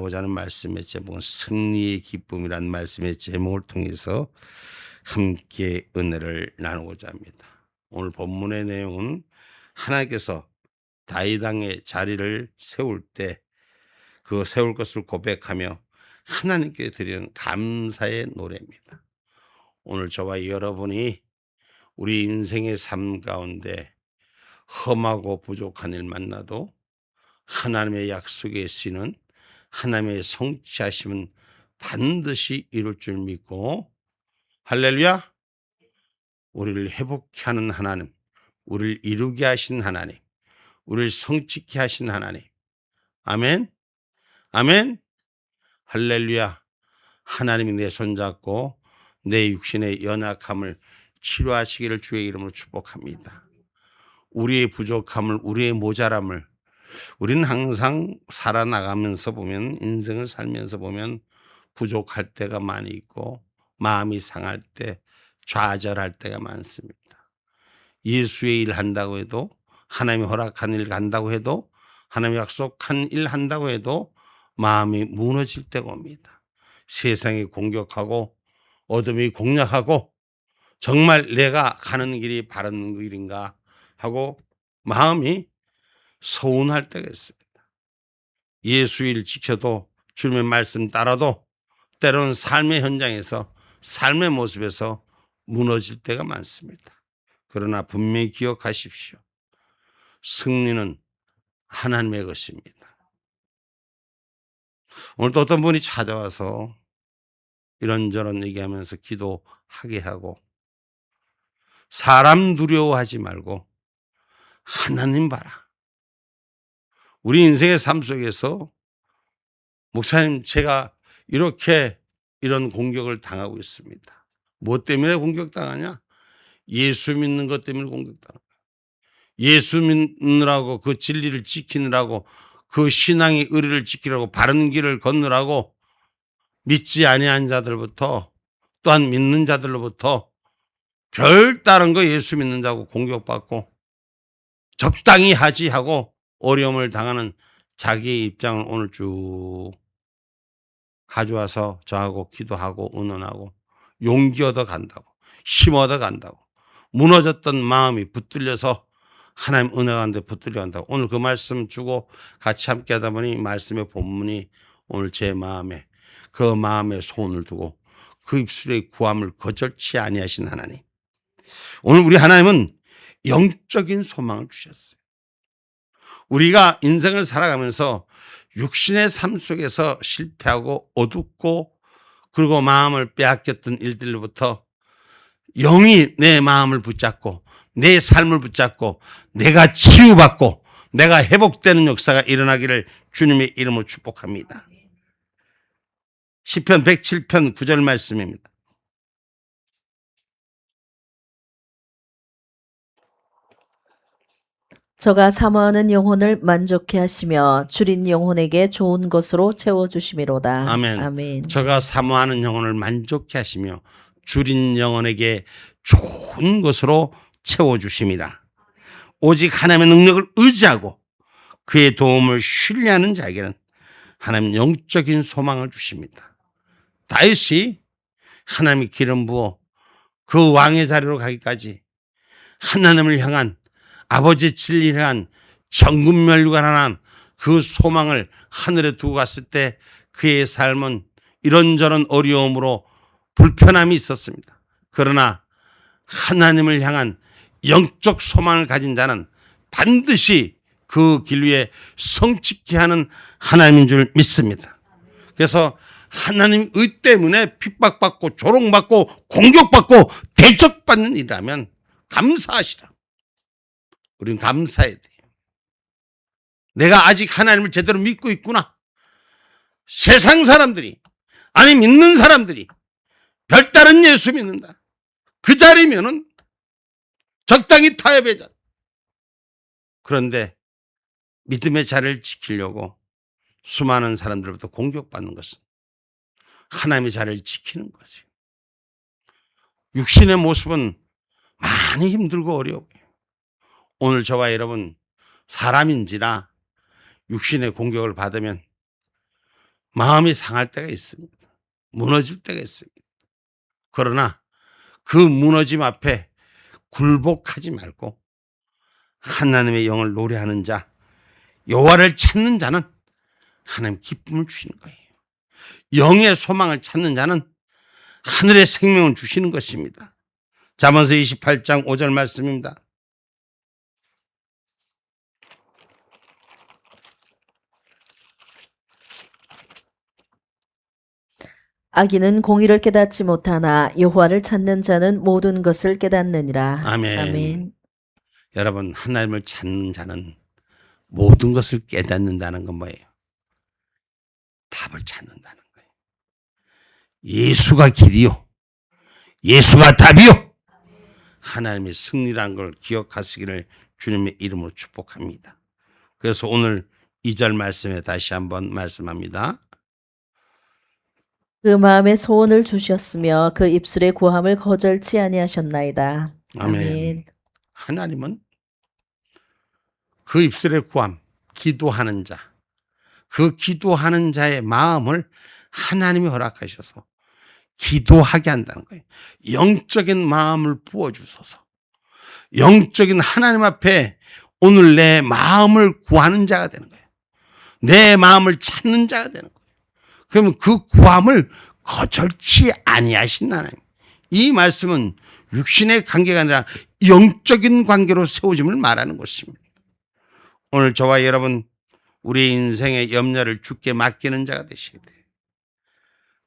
나누고자 하는 말씀의 제목은 승리의 기쁨이라는 말씀의 제목을 통해서 함께 은혜를 나누고자 합니다. 오늘 본문의 내용은 하나님께서 다윗 왕의 자리를 세울 때 그 세울 것을 고백하며 하나님께 드리는 감사의 노래입니다. 오늘 저와 여러분이 우리 인생의 삶 가운데 험하고 부족한 일 만나도 하나님의 약속에 쓰이는 하나님의 성취하심은 반드시 이룰 줄 믿고, 할렐루야, 우리를 회복케 하는 하나님, 우리를 이루게 하신 하나님, 우리를 성취케 하신 하나님, 아멘, 아멘, 할렐루야. 하나님이 내 손잡고 내 육신의 연약함을 치료하시기를 주의 이름으로 축복합니다. 우리의 부족함을, 우리의 모자람을, 우리는 항상 살아나가면서 보면, 인생을 살면서 보면 부족할 때가 많이 있고 마음이 상할 때, 좌절할 때가 많습니다. 예수의 일 한다고 해도, 하나님이 허락한 일 간다고 해도, 하나님이 약속한 일 한다고 해도 마음이 무너질 때가 옵니다. 세상이 공격하고 어둠이 공략하고 정말 내가 가는 길이 바른 길인가 하고 마음이 서운할 때가 있습니다. 예수의 일 지켜도, 주님의 말씀 따라도 때로는 삶의 현장에서, 삶의 모습에서 무너질 때가 많습니다. 그러나 분명히 기억하십시오. 승리는 하나님의 것입니다. 오늘 또 어떤 분이 찾아와서 이런저런 얘기하면서 기도하게 하고, 사람 두려워하지 말고 하나님 봐라. 우리 인생의 삶 속에서 목사님, 제가 이렇게 이런 공격을 당하고 있습니다. 뭐 때문에 공격당하냐? 예수 믿는 것 때문에 공격당하는 거예요. 예수 믿느라고, 그 진리를 지키느라고, 그 신앙의 의리를 지키려고, 바른 길을 걷느라고 믿지 아니한 자들부터, 또한 믿는 자들로부터 별 다른 거 예수 믿는 자고 공격받고 적당히 하지 하고 어려움을 당하는 자기의 입장을 오늘 쭉 가져와서 저하고 기도하고 의논하고 용기 얻어 간다고, 힘 얻어 간다고, 무너졌던 마음이 붙들려서 하나님 은혜 가운데 붙들려 간다고. 오늘 그 말씀 주고 같이 함께 하다 보니 말씀의 본문이 오늘 제 마음에, 그 마음에 손을 두고 그 입술의 구함을 거절치 아니하신 하나님, 오늘 우리 하나님은 영적인 소망을 주셨어요. 우리가 인생을 살아가면서 육신의 삶 속에서 실패하고 어둡고 그리고 마음을 빼앗겼던 일들로부터 영이 내 마음을 붙잡고 내 삶을 붙잡고 내가 치유받고 내가 회복되는 역사가 일어나기를 주님의 이름으로 축복합니다. 시편 107편 9절 말씀입니다. 저가 사모하는 영혼을 만족케 하시며 줄인 영혼에게 좋은 것으로 채워주심이로다. 아멘. 아멘. 저가 사모하는 영혼을 만족케 하시며 줄인 영혼에게 좋은 것으로 채워주심이라. 오직 하나님의 능력을 의지하고 그의 도움을 신뢰하는 자에게는 하나님 영적인 소망을 주십니다. 다윗이 하나님의 기름 부어 그 왕의 자리로 가기까지 하나님을 향한, 아버지 진리를 향한 정금멸류관한 그 소망을 하늘에 두고 갔을 때 그의 삶은 이런저런 어려움으로 불편함이 있었습니다. 그러나 하나님을 향한 영적 소망을 가진 자는 반드시 그 길 위에 성취케 하는 하나님인 줄 믿습니다. 그래서 하나님 의 때문에 핍박받고 조롱받고 공격받고 대적받는 일이라면 감사하시라. 우리는 감사해야 돼요. 내가 아직 하나님을 제대로 믿고 있구나. 세상 사람들이, 아니 믿는 사람들이 별다른 예수 믿는다. 그 자리면은 적당히 타협의 자리. 그런데 믿음의 자리를 지키려고 수많은 사람들로부터 공격받는 것은 하나님의 자리를 지키는 것이에요. 육신의 모습은 많이 힘들고 어려워요. 오늘 저와 여러분 사람인지라 육신의 공격을 받으면 마음이 상할 때가 있습니다. 무너질 때가 있습니다. 그러나 그 무너짐 앞에 굴복하지 말고 하나님의 영을 노래하는 자, 여호와를 찾는 자는 하나님 기쁨을 주시는 거예요. 영의 소망을 찾는 자는 하늘의 생명을 주시는 것입니다. 잠언서 28장 5절 말씀입니다. 악인은 공의를 깨닫지 못하나 여호와를 찾는 자는 모든 것을 깨닫느니라. 아멘. 아멘. 여러분, 하나님을 찾는 자는 모든 것을 깨닫는다는 건 뭐예요? 답을 찾는다는 거예요. 예수가 길이요, 예수가 답이요, 하나님의 승리라는 걸 기억하시기를 주님의 이름으로 축복합니다. 그래서 오늘 2절 말씀에 다시 한번 말씀합니다. 그 마음에 소원을 주셨으며 그 입술의 구함을 거절치 아니하셨나이다. 아멘. 하나님은 그 입술의 구함, 기도하는 자, 그 기도하는 자의 마음을 하나님이 허락하셔서 기도하게 한다는 거예요. 영적인 마음을 부어주소서. 영적인 하나님 앞에 오늘 내 마음을 구하는 자가 되는 거예요. 내 마음을 찾는 자가 되는 거예요. 그러면 그 구함을 거절치 아니하신 하나님. 이 말씀은 육신의 관계가 아니라 영적인 관계로 세워짐을 말하는 것입니다. 오늘 저와 여러분, 우리 인생의 염려를 주께 맡기는 자가 되시게 돼요.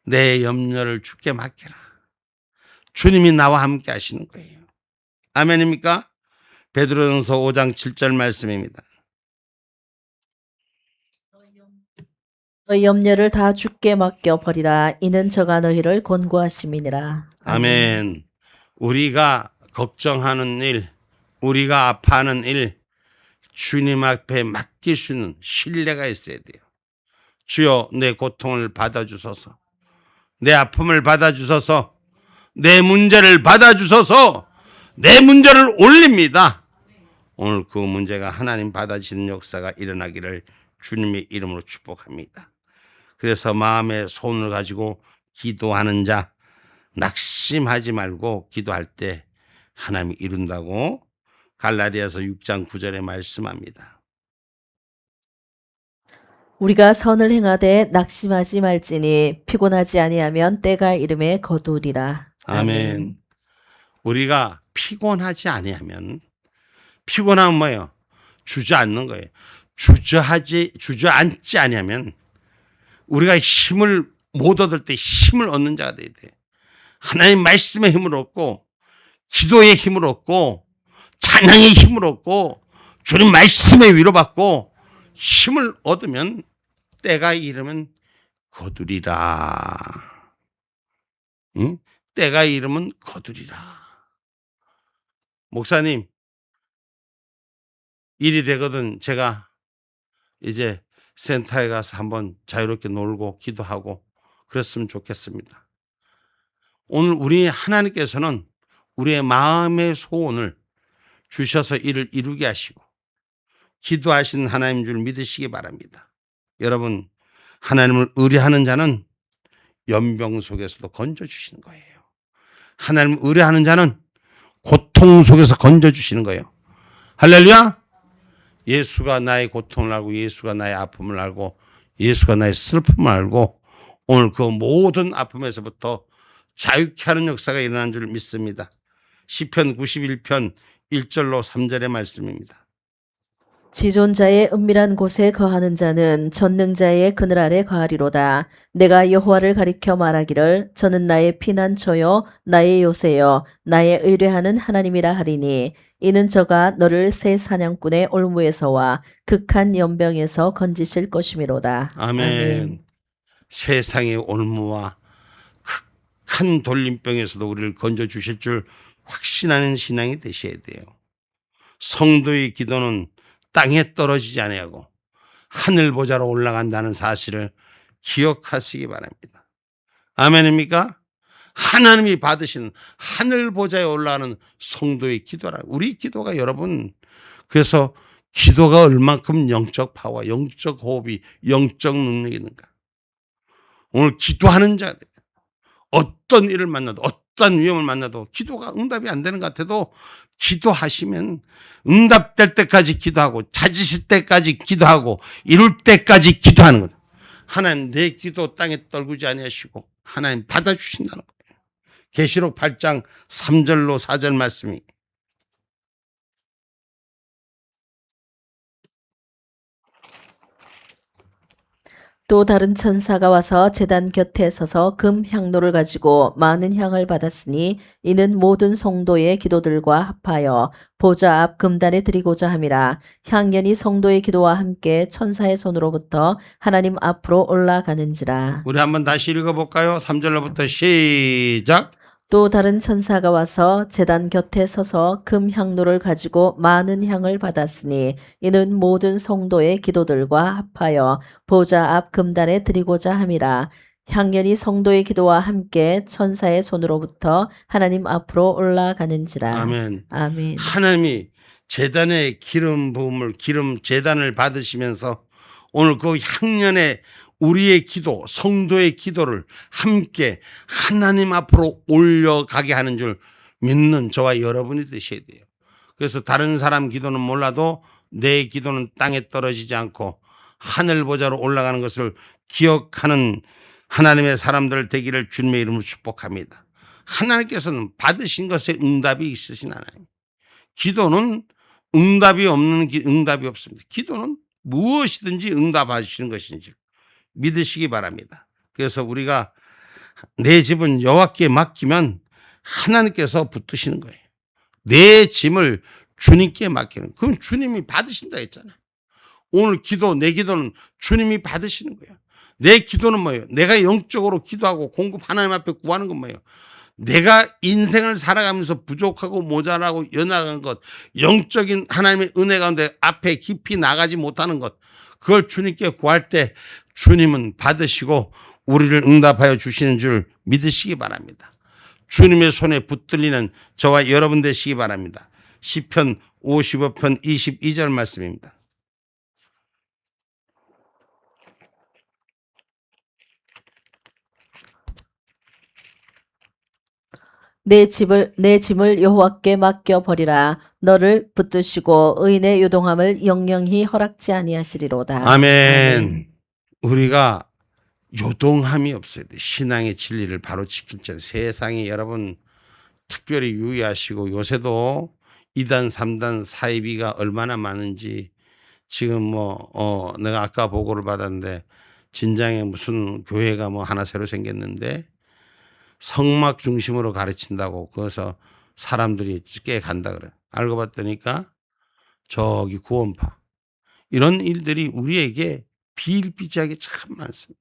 내 염려를 주께 맡겨라. 주님이 나와 함께 하시는 거예요. 아멘입니까? 베드로전서 5장 7절 말씀입니다. 너희 염려를 다 주께 맡겨 버리라. 이는 저가 너희를 권고하심이니라. 아멘. 우리가 걱정하는 일, 우리가 아파하는 일, 주님 앞에 맡길 수 있는 신뢰가 있어야 돼요. 주여, 내 고통을 받아주소서. 내 아픔을 받아주소서. 내 문제를 받아주소서. 내 문제를 올립니다. 오늘 그 문제가 하나님 받아주시는 역사가 일어나기를 주님의 이름으로 축복합니다. 그래서 마음의 소원을 가지고 기도하는 자, 낙심하지 말고 기도할 때 하나님이 이룬다고 갈라디아서 6장 9절에 말씀합니다. 우리가 선을 행하되 낙심하지 말지니 피곤하지 아니하면 때가 이름에 거두리라. 아멘. 우리가 피곤하지 아니하면, 피곤하면 뭐예요? 주저앉는 거예요. 주저앉지 아니하면 우리가 힘을 못 얻을 때 힘을 얻는 자가 돼야 돼. 하나님 말씀의 힘을 얻고, 기도의 힘을 얻고, 찬양의 힘을 얻고, 주님 말씀의 위로받고 힘을 얻으면 때가 이르면 거두리라. 응? 때가 이르면 거두리라. 목사님, 일이 되거든 제가 이제 센터에 가서 한번 자유롭게 놀고 기도하고 그랬으면 좋겠습니다. 오늘 우리 하나님께서는 우리의 마음의 소원을 주셔서 이를 이루게 하시고 기도하시는 하나님 줄 믿으시기 바랍니다. 여러분, 하나님을 의뢰하는 자는 연병 속에서도 건져주시는 거예요. 하나님을 의뢰하는 자는 고통 속에서 건져주시는 거예요. 할렐루야. 예수가 나의 고통을 알고, 예수가 나의 아픔을 알고, 예수가 나의 슬픔을 알고 오늘 그 모든 아픔에서부터 자유케 하는 역사가 일어난 줄 믿습니다. 시편 91편 1절로 3절의 말씀입니다. 지존자의 은밀한 곳에 거하는 자는 전능자의 그늘 아래 거하리로다. 내가 여호와를 가리켜 말하기를 저는 나의 피난처요 나의 요새요 나의 의뢰하는 하나님이라 하리니 이는 저가 너를 새 사냥꾼의 올무에서와 극한 연병에서 건지실 것이미로다. 아멘. 세상의 올무와 극한 돌림병에서도 우리를 건져주실 줄 확신하는 신앙이 되셔야 돼요. 성도의 기도는 땅에 떨어지지 아니하고 하늘 보좌로 올라간다는 사실을 기억하시기 바랍니다. 아멘입니까? 하나님이 받으신 하늘 보좌에 올라가는 성도의 기도라. 우리 기도가 여러분, 그래서 기도가 얼만큼 영적 파워, 영적 호흡이, 영적 능력이 있는가. 오늘 기도하는 자들, 어떤 일을 만나도 어떤 위험을 만나도 기도가 응답이 안 되는 것 같아도 기도하시면 응답될 때까지 기도하고 찾으실 때까지 기도하고 이룰 때까지 기도하는 거다. 하나님 내 기도 땅에 떨구지 아니하시고 하나님 받아주신다는 거예요. 계시록 8장 3절로 4절 말씀이 또 다른 천사가 와서 제단 곁에 서서 금 향로를 가지고 많은 향을 받았으니 이는 모든 성도의 기도들과 합하여 보좌 앞 금단에 드리고자 함이라. 향연이 성도의 기도와 함께 천사의 손으로부터 하나님 앞으로 올라가는지라. 우리 한번 다시 읽어볼까요? 3절로부터 시작. 또 다른 천사가 와서 제단 곁에 서서 금 향로를 가지고 많은 향을 받았으니 이는 모든 성도의 기도들과 합하여 보좌 앞 금단에 드리고자 함이라. 향연이 성도의 기도와 함께 천사의 손으로부터 하나님 앞으로 올라가는지라. 아멘. 아멘. 하나님이 제단의 기름 부음을 기름 제단을 받으시면서 오늘 그 향연에 우리의 기도, 성도의 기도를 함께 하나님 앞으로 올려가게 하는 줄 믿는 저와 여러분이 되셔야 돼요. 그래서 다른 사람 기도는 몰라도 내 기도는 땅에 떨어지지 않고 하늘 보좌로 올라가는 것을 기억하는 하나님의 사람들 되기를 주님의 이름으로 축복합니다. 하나님께서는 받으신 것에 응답이 있으신 하나님. 기도는 응답이 없는 응답이 없습니다. 기도는 무엇이든지 응답해 주시는 것인지 믿으시기 바랍니다. 그래서 우리가 내 집은 여호와께 맡기면 하나님께서 붙드시는 거예요. 내 짐을 주님께 맡기는. 그럼 주님이 받으신다 했잖아요. 오늘 기도, 내 기도는 주님이 받으시는 거예요. 내 기도는 뭐예요? 내가 영적으로 기도하고 공급 하나님 앞에 구하는 건 뭐예요? 내가 인생을 살아가면서 부족하고 모자라고 연약한 것, 영적인 하나님의 은혜 가운데 앞에 깊이 나가지 못하는 것, 그걸 주님께 구할 때 주님은 받으시고 우리를 응답하여 주시는 줄 믿으시기 바랍니다. 주님의 손에 붙들리는 저와 여러분 되시기 바랍니다. 시편 55편 22절 말씀입니다. 내 짐을 여호와께 맡겨 버리라. 너를 붙드시고 의인의 요동함을 영영히 허락지 아니하시리로다. 아멘. 우리가 요동함이 없어야 돼. 신앙의 진리를 바로 지킬 때 세상에 여러분 특별히 유의하시고 요새도 2단, 3단 사이비가 얼마나 많은지 지금 내가 아까 보고를 받았는데 진장에 무슨 교회가 뭐 하나 새로 생겼는데 성막 중심으로 가르친다고 그래서 사람들이 꽤 간다 그래. 알고 봤더니까 저기 구원파 이런 일들이 우리에게 비일비재하게 참 많습니다.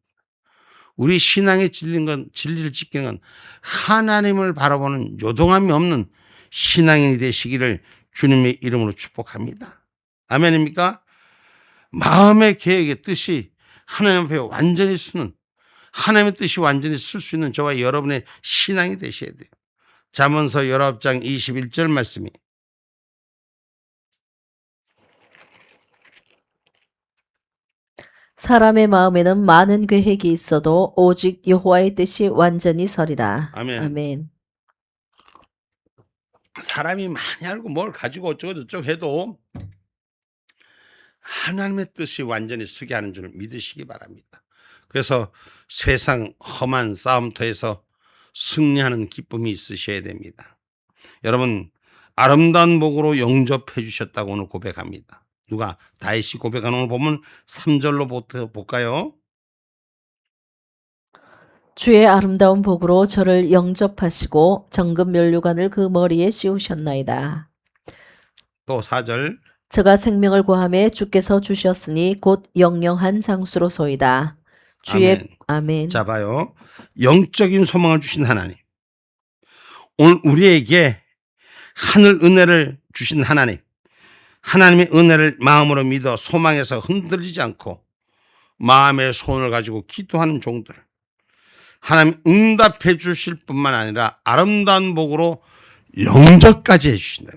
우리 신앙에 진리를 지키는 건 하나님을 바라보는 요동함이 없는 신앙인이 되시기를 주님의 이름으로 축복합니다. 아멘입니까? 마음의 계획의 뜻이 하나님 앞에 완전히 쓰는 하나님의 뜻이 완전히 쓸 수 있는 저와 여러분의 신앙이 되셔야 돼요. 잠언서 19장 21절 말씀이 사람의 마음에는 많은 계획이 있어도 오직 여호와의 뜻이 완전히 서리라. 아멘. 아멘. 사람이 많이 알고 뭘 가지고 어쩌고저쩌고 해도 하나님의 뜻이 완전히 서게 하는 줄 믿으시기 바랍니다. 그래서 세상 험한 싸움터에서 승리하는 기쁨이 있으셔야 됩니다. 여러분 아름다운 복으로 영접해 주셨다고 오늘 고백합니다. 누가? 다윗이 고백하는 오늘 보면 3절로 볼까요? 주의 아름다운 복으로 저를 영접하시고 정금 면류관을 그 머리에 씌우셨나이다. 또 4절 저가 생명을 구하매 주께서 주셨으니 곧 영영한 장수로소이다. 주의 아멘. 아멘. 자 봐요. 영적인 소망을 주신 하나님. 오늘 우리에게 하늘 은혜를 주신 하나님. 하나님의 은혜를 마음으로 믿어 소망에서 흔들리지 않고 마음의 소원을 가지고 기도하는 종들. 하나님 응답해 주실 뿐만 아니라 아름다운 복으로 영접까지 해 주신다.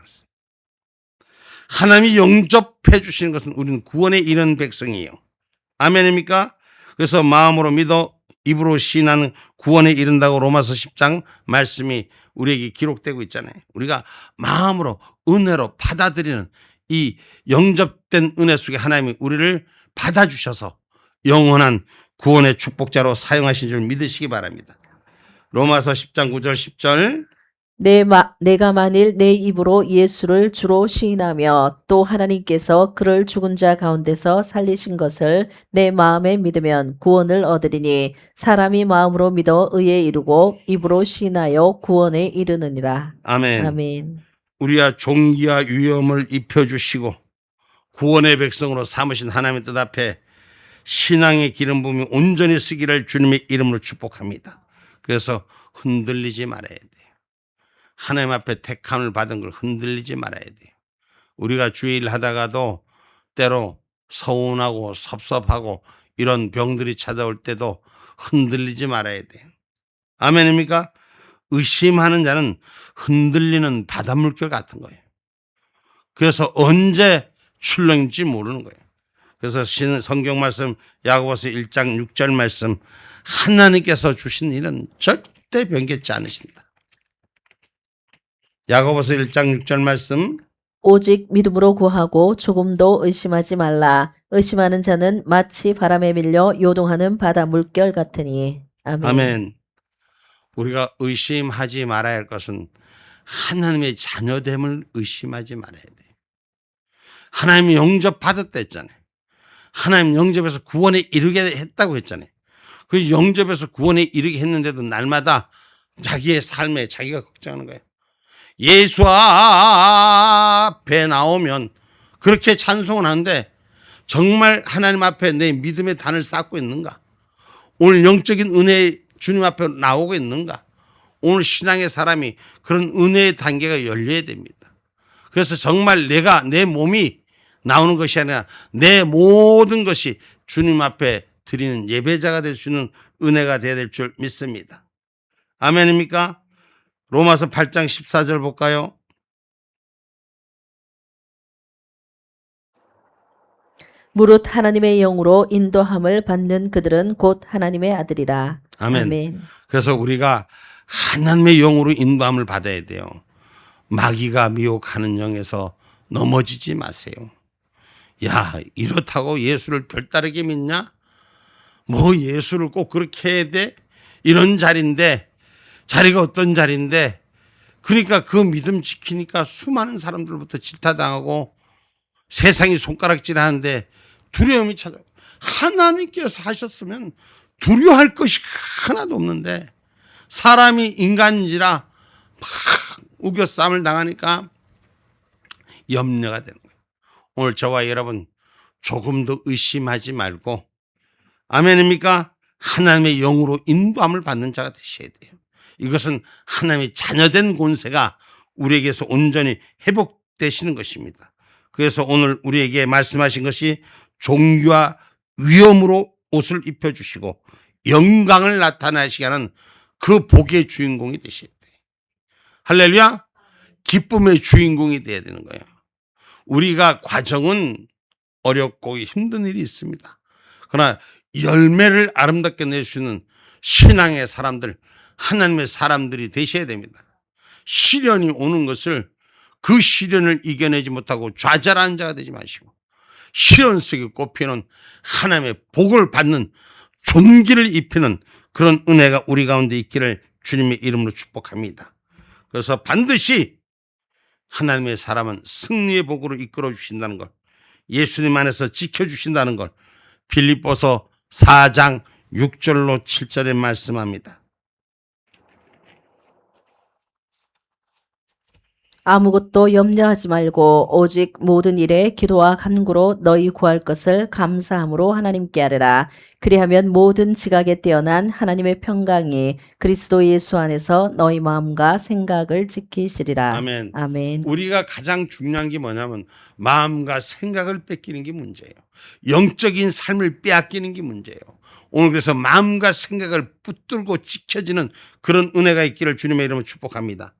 하나님이 영접해 주시는 것은 우리는 구원에 이른 백성이에요. 아멘입니까? 그래서 마음으로 믿어 입으로 시인하는 구원에 이른다고 로마서 10장 말씀이 우리에게 기록되고 있잖아요. 우리가 마음으로 은혜로 받아들이는 이 영접된 은혜 속에 하나님이 우리를 받아주셔서 영원한 구원의 축복자로 사용하신 줄 믿으시기 바랍니다. 로마서 10장 9절 10절 내가 만일 내 입으로 예수를 주로 시인하며 또 하나님께서 그를 죽은 자 가운데서 살리신 것을 내 마음에 믿으면 구원을 얻으리니 사람이 마음으로 믿어 의에 이르고 입으로 시인하여 구원에 이르느니라. 아멘. 아멘. 우리와 종기와 위엄을 입혀주시고 구원의 백성으로 삼으신 하나님의 뜻 앞에 신앙의 기름 부음이 온전히 쓰기를 주님의 이름으로 축복합니다. 그래서 흔들리지 말아야 돼요. 하나님 앞에 택함을 받은 걸 흔들리지 말아야 돼요. 우리가 주일 하다가도 때로 서운하고 섭섭하고 이런 병들이 찾아올 때도 흔들리지 말아야 돼요. 아멘입니까? 의심하는 자는 흔들리는 바닷물결 같은 거예요. 그래서 언제 출렁일지 모르는 거예요. 그래서 성경 말씀 야고보서 1장 6절 말씀 하나님께서 주신 일은 절대 변개치 않으신다. 야고보서 1장 6절 말씀 오직 믿음으로 구하고 조금도 의심하지 말라. 의심하는 자는 마치 바람에 밀려 요동하는 바다 물결 같으니. 아멘. 아멘. 우리가 의심하지 말아야 할 것은 하나님의 자녀됨을 의심하지 말아야 돼요. 하나님이 영접받았다 했잖아요. 하나님 영접해서 구원에 이르게 했다고 했잖아요. 그 영접해서 구원에 이르게 했는데도 날마다 자기의 삶에 자기가 걱정하는 거예요. 예수 앞에 나오면 그렇게 찬송을 하는데 정말 하나님 앞에 내 믿음의 단을 쌓고 있는가? 오늘 영적인 은혜 주님 앞에 나오고 있는가? 오늘 신앙의 사람이 그런 은혜의 단계가 열려야 됩니다. 그래서 정말 내 몸이 나오는 것이 아니라 내 모든 것이 주님 앞에 드리는 예배자가 될 수 있는 은혜가 되어야 될 줄 믿습니다. 아멘입니까? 로마서 8장 14절 볼까요? 무릇 하나님의 영으로 인도함을 받는 그들은 곧 하나님의 아들이라. 아멘. 아멘. 그래서 우리가 하나님의 영으로 인도함을 받아야 돼요. 마귀가 미혹하는 영에서 넘어지지 마세요. 야, 이렇다고 예수를 별다르게 믿냐? 뭐 예수를 꼭 그렇게 해야 돼? 이런 자리인데, 자리가 어떤 자리인데, 그러니까 그 믿음 지키니까 수많은 사람들부터 질타당하고 세상이 손가락질하는데 두려움이 찾아오고, 하나님께서 하셨으면 두려워할 것이 하나도 없는데 사람이 인간인지라 막 우겨싸움을 당하니까 염려가 되는 거예요. 오늘 저와 여러분 조금도 의심하지 말고, 아멘입니까? 하나님의 영으로 인도함을 받는 자가 되셔야 돼요. 이것은 하나님의 자녀된 권세가 우리에게서 온전히 회복되시는 것입니다. 그래서 오늘 우리에게 말씀하신 것이 종교와 위엄으로 옷을 입혀주시고 영광을 나타나시게 하는 그 복의 주인공이 되셔야 돼요. 할렐루야. 기쁨의 주인공이 되어야 되는 거예요. 우리가 과정은 어렵고 힘든 일이 있습니다. 그러나 열매를 아름답게 낼 수 있는 신앙의 사람들, 하나님의 사람들이 되셔야 됩니다. 시련이 오는 것을 그 시련을 이겨내지 못하고 좌절한 자가 되지 마시고 시련 속에 꼽히는 하나님의 복을 받는 존귀를 입히는 그런 은혜가 우리 가운데 있기를 주님의 이름으로 축복합니다. 그래서 반드시 하나님의 사람은 승리의 복으로 이끌어 주신다는 것, 예수님 안에서 지켜주신다는 걸 빌립보서 4장 6절로 7절에 말씀합니다. 아무것도 염려하지 말고 오직 모든 일에 기도와 간구로 너희 구할 것을 감사함으로 하나님께 아뢰라. 그리하면 모든 지각에 뛰어난 하나님의 평강이 그리스도 예수 안에서 너희 마음과 생각을 지키시리라. 아멘. 아멘. 우리가 가장 중요한 게 뭐냐면 마음과 생각을 뺏기는 게 문제예요. 영적인 삶을 빼앗기는 게 문제예요. 오늘 그래서 마음과 생각을 붙들고 지켜지는 그런 은혜가 있기를 주님의 이름으로 축복합니다.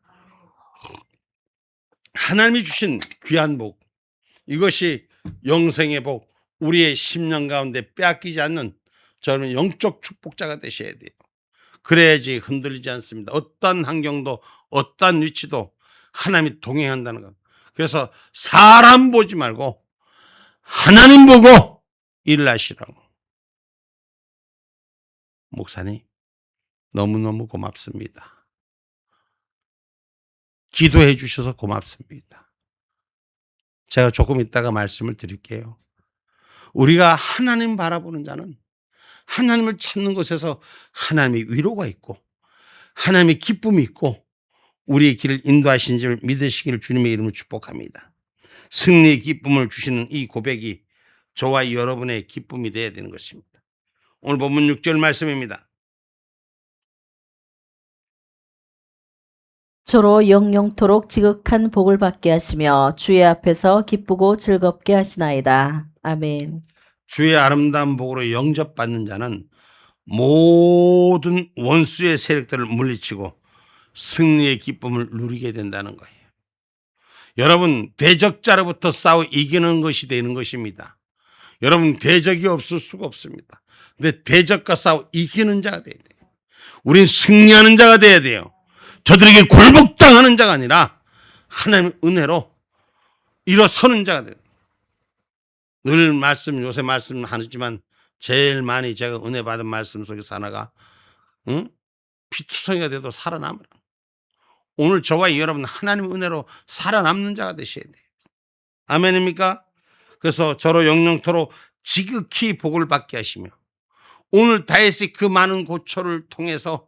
하나님이 주신 귀한 복, 이것이 영생의 복, 우리의 심령 가운데 빼앗기지 않는 저는 영적 축복자가 되셔야 돼요. 그래야지 흔들리지 않습니다. 어떤 환경도 어떤 위치도 하나님이 동행한다는 것. 그래서 사람 보지 말고 하나님 보고 일을 하시라고. 목사님 너무너무 고맙습니다. 기도해 주셔서 고맙습니다. 제가 조금 있다가 말씀을 드릴게요. 우리가 하나님 바라보는 자는 하나님을 찾는 곳에서 하나님의 위로가 있고 하나님의 기쁨이 있고 우리의 길을 인도하신 줄 믿으시기를 주님의 이름으로 축복합니다. 승리의 기쁨을 주시는 이 고백이 저와 여러분의 기쁨이 되어야 되는 것입니다. 오늘 본문 6절 말씀입니다. 저로 영영토록 지극한 복을 받게 하시며 주의 앞에서 기쁘고 즐겁게 하시나이다. 아멘. 주의 아름다운 복으로 영접받는 자는 모든 원수의 세력들을 물리치고 승리의 기쁨을 누리게 된다는 거예요. 여러분, 대적자로부터 싸워 이기는 것이 되는 것입니다. 여러분, 대적이 없을 수가 없습니다. 근데 대적과 싸워 이기는 자가 돼야 돼요. 우린 승리하는 자가 돼야 돼요. 저들에게 굴복당하는 자가 아니라 하나님의 은혜로 일어서는 자가 돼요. 늘 요새 말씀하지만 제일 많이 제가 은혜 받은 말씀 속에서 하나가 피투성이가 돼도 살아남으라. 오늘 저와 여러분 하나님의 은혜로 살아남는 자가 되셔야 돼요. 아멘입니까? 그래서 저로 영영토록 지극히 복을 받게 하시며 오늘 다윗이 그 많은 고초를 통해서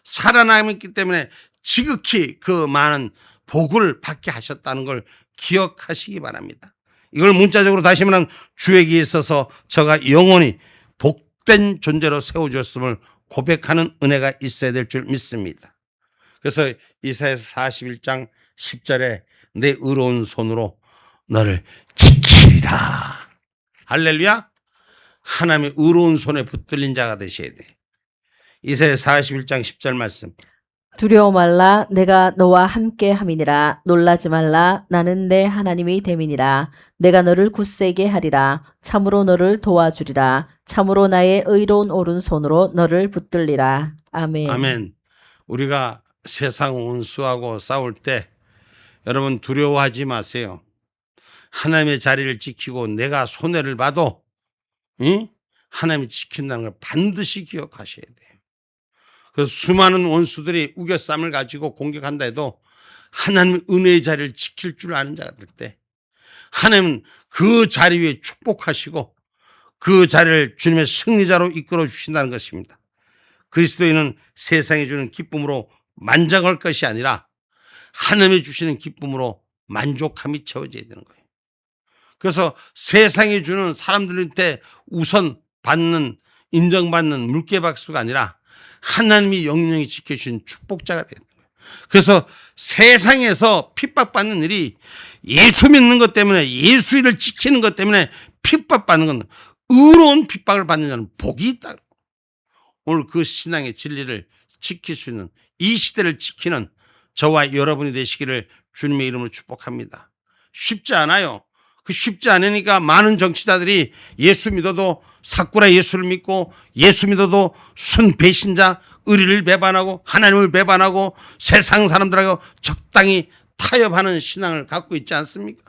살아남았기 때문에 지극히 그 많은 복을 받게 하셨다는 걸 기억하시기 바랍니다. 이걸 문자적으로 다시 말하면 주에게 있어서 저가 영원히 복된 존재로 세워주었음을 고백하는 은혜가 있어야 될 줄 믿습니다. 그래서 이사야서 41장 10절에 내 의로운 손으로 너를 지키리라. 할렐루야. 하나님의 의로운 손에 붙들린 자가 되셔야 돼. 이사야 41장 10절 말씀. 두려워 말라 내가 너와 함께 함이니라. 놀라지 말라 나는 내 하나님이 됨이니라. 내가 너를 굳세게 하리라. 참으로 너를 도와주리라. 참으로 나의 의로운 오른손으로 너를 붙들리라. 아멘. 아멘. 우리가 세상 원수하고 싸울 때 여러분 두려워하지 마세요. 하나님의 자리를 지키고 내가 손해를 봐도 하나님이 지킨다는 걸 반드시 기억하셔야 돼요. 그래서 수많은 원수들이 우겨쌈을 가지고 공격한다 해도 하나님의 은혜의 자리를 지킬 줄 아는 자가 될 때 하나님은 그 자리 위에 축복하시고 그 자리를 주님의 승리자로 이끌어 주신다는 것입니다. 그리스도인은 세상에 주는 기쁨으로 만족할 것이 아니라 하나님이 주시는 기쁨으로 만족함이 채워져야 되는 거예요. 그래서 세상이 주는 사람들한테 우선 받는 인정받는 물개박수가 아니라 하나님이 영영히 지켜주신 축복자가 되는 거예요. 그래서 세상에서 핍박받는 일이 예수 믿는 것 때문에 예수 일을 지키는 것 때문에 핍박받는 건 의로운 핍박을 받는 자는 복이 있다. 오늘 그 신앙의 진리를 지킬 수 있는 이 시대를 지키는 저와 여러분이 되시기를 주님의 이름으로 축복합니다. 쉽지 않아요. 그 쉽지 않으니까 많은 정치자들이 예수 믿어도 사꾸라 예수를 믿고 예수 믿어도 순 배신자 의리를 배반하고 하나님을 배반하고 세상 사람들하고 적당히 타협하는 신앙을 갖고 있지 않습니까?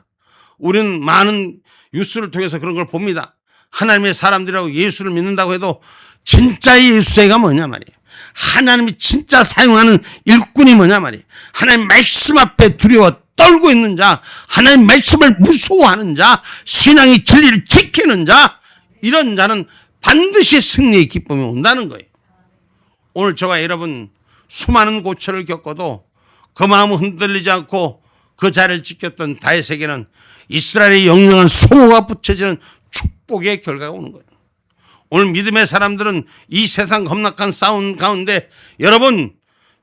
우리는 많은 뉴스를 통해서 그런 걸 봅니다. 하나님의 사람들이라고 예수를 믿는다고 해도 진짜의 예수가 뭐냐 말이에요. 하나님이 진짜 사용하는 일꾼이 뭐냐 말이에요. 하나님 말씀 앞에 두려워 떨고 있는 자, 하나님 말씀을 무서워하는 자, 신앙의 진리를 지키는 자, 이런 자는 반드시 승리의 기쁨이 온다는 거예요. 오늘 저와 여러분 수많은 고초를 겪어도 그 마음을 흔들리지 않고 그 자리를 지켰던 다윗에게는 이스라엘의 영영한 소모가 붙여지는 축복의 결과가 오는 거예요. 오늘 믿음의 사람들은 이 세상 험악한 싸움 가운데 여러분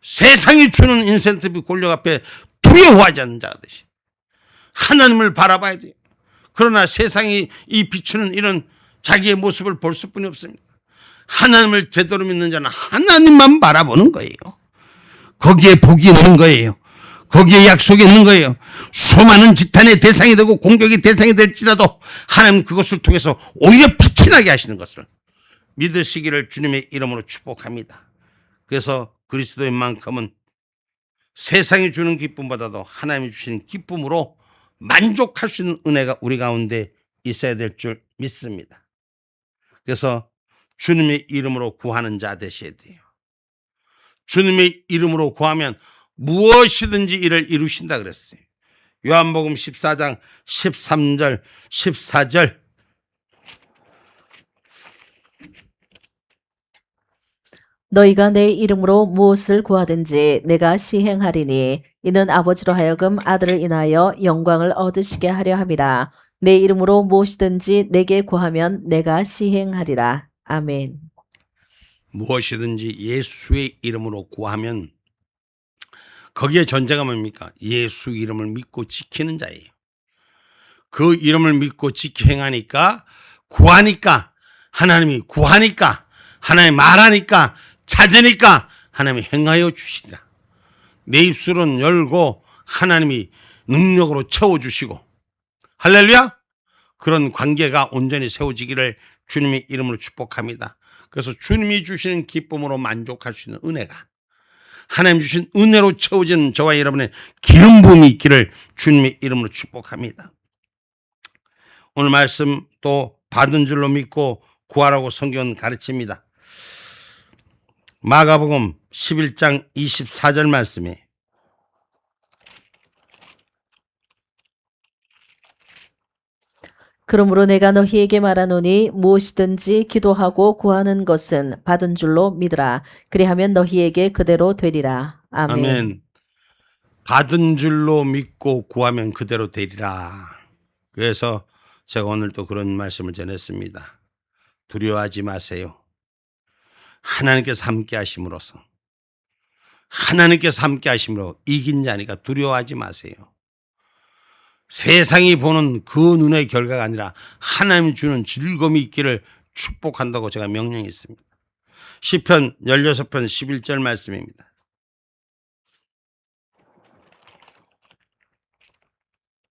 세상이 주는 인센티브 권력 앞에 두려워하지 않는 자가 되시. 하나님을 바라봐야 돼요. 그러나 세상이 이 비추는 이런 자기의 모습을 볼 수뿐이 없습니다. 하나님을 제대로 믿는 자는 하나님만 바라보는 거예요. 거기에 복이 있는 거예요. 거기에 약속이 있는 거예요. 수많은 지탄의 대상이 되고 공격의 대상이 될지라도 하나님은 그것을 통해서 오히려 빛이 나게 하시는 것을 믿으시기를 주님의 이름으로 축복합니다. 그래서 그리스도인만큼은 세상이 주는 기쁨보다도 하나님이 주시는 기쁨으로 만족할 수 있는 은혜가 우리 가운데 있어야 될 줄 믿습니다. 그래서 주님의 이름으로 구하는 자 되셔야 돼요. 주님의 이름으로 구하면 무엇이든지 이를 이루신다 그랬어요. 요한복음 14장 13절 14절 너희가 내 이름으로 무엇을 구하든지 내가 시행하리니 이는 아버지로 하여금 아들을 인하여 영광을 얻으시게 하려 함이라. 내 이름으로 무엇이든지 내게 구하면 내가 시행하리라. 아멘. 무엇이든지 예수의 이름으로 구하면 거기에 전제가 뭡니까? 예수 이름을 믿고 지키는 자예요. 그 이름을 믿고 지키 행하니까 구하니까 하나님이 구하니까 하나님이 말하니까 찾으니까 하나님이 행하여 주시리라. 내 입술은 열고 하나님이 능력으로 채워주시고 할렐루야. 그런 관계가 온전히 세워지기를 주님의 이름으로 축복합니다. 그래서 주님이 주시는 기쁨으로 만족할 수 있는 은혜가 하나님 주신 은혜로 채워지는 저와 여러분의 기름 부음이 있기를 주님의 이름으로 축복합니다. 오늘 말씀 또 받은 줄로 믿고 구하라고 성경은 가르칩니다. 마가복음 11장 24절 말씀에 그러므로 내가 너희에게 말하노니 무엇이든지 기도하고 구하는 것은 받은 줄로 믿으라. 그리하면 너희에게 그대로 되리라. 아멘. 아멘. 받은 줄로 믿고 구하면 그대로 되리라. 그래서 제가 오늘 또 그런 말씀을 전했습니다. 두려워하지 마세요. 하나님께서 함께 하심으로써 하나님께서 함께 하심으로 이긴 자니까 두려워하지 마세요. 세상이 보는 그 눈의 결과가 아니라 하나님이 주는 즐거움이 있기를 축복한다고 제가 명령했습니다. 시편 16편 11절 말씀입니다.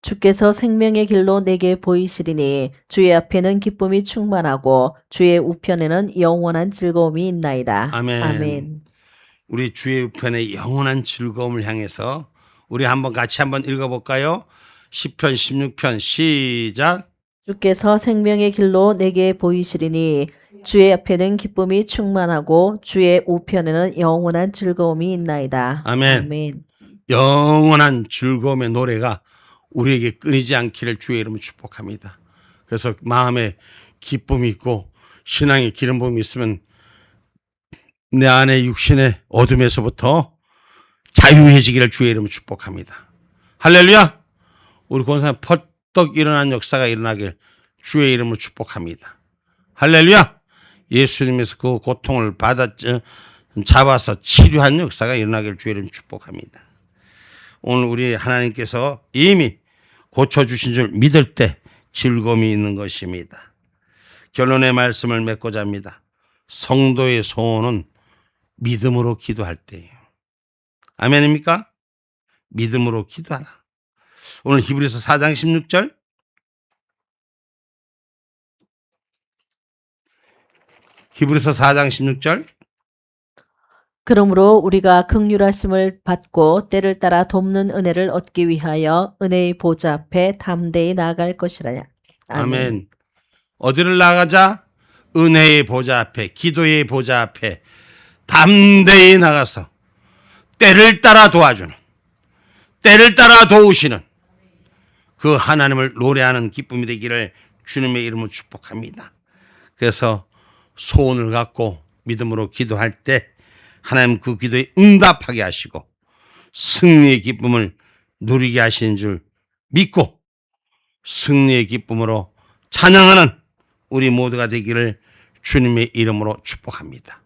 주께서 생명의 길로 내게 보이시리니 주의 앞에는 기쁨이 충만하고 주의 우편에는 영원한 즐거움이 있나이다. 아멘. 아멘. 우리 주의 우편의 영원한 즐거움을 향해서 우리 한번 같이 한번 읽어볼까요? 시편 16편 시작. 주께서 생명의 길로 내게 보이시리니 주의 앞에는 기쁨이 충만하고 주의 우편에는 영원한 즐거움이 있나이다. 아멘. 아멘. 영원한 즐거움의 노래가 우리에게 끊이지 않기를 주의 이름으로 축복합니다. 그래서 마음에 기쁨이 있고 신앙의 기름 부음이 있으면 내 안에 육신의 어둠에서부터 자유해지기를 주의 이름으로 축복합니다. 할렐루야. 우리 권사님 퍼떡 일어난 역사가 일어나길 주의 이름으로 축복합니다. 할렐루야. 예수님께서 그 고통을 잡아서 치료한 역사가 일어나길 주의 이름으로 축복합니다. 오늘 우리 하나님께서 이미 고쳐주신 줄 믿을 때 즐거움이 있는 것입니다. 결론의 말씀을 맺고자 합니다. 성도의 소원은 믿음으로 기도할 때예요. 아멘입니까? 믿음으로 기도하라. 오늘 히브리서 4장 16절 히브리서 4장 16절 그러므로 우리가 긍휼하심을 받고 때를 따라 돕는 은혜를 얻기 위하여 은혜의 보좌 앞에 담대히 나아갈 것이라. 아멘. 어디를 나가자? 은혜의 보좌 앞에, 기도의 보좌 앞에 담대히 나가서 때를 따라 도와주는, 때를 따라 도우시는 그 하나님을 노래하는 기쁨이 되기를 주님의 이름으로 축복합니다. 그래서 소원을 갖고 믿음으로 기도할 때 하나님 그 기도에 응답하게 하시고 승리의 기쁨을 누리게 하시는 줄 믿고 승리의 기쁨으로 찬양하는 우리 모두가 되기를 주님의 이름으로 축복합니다.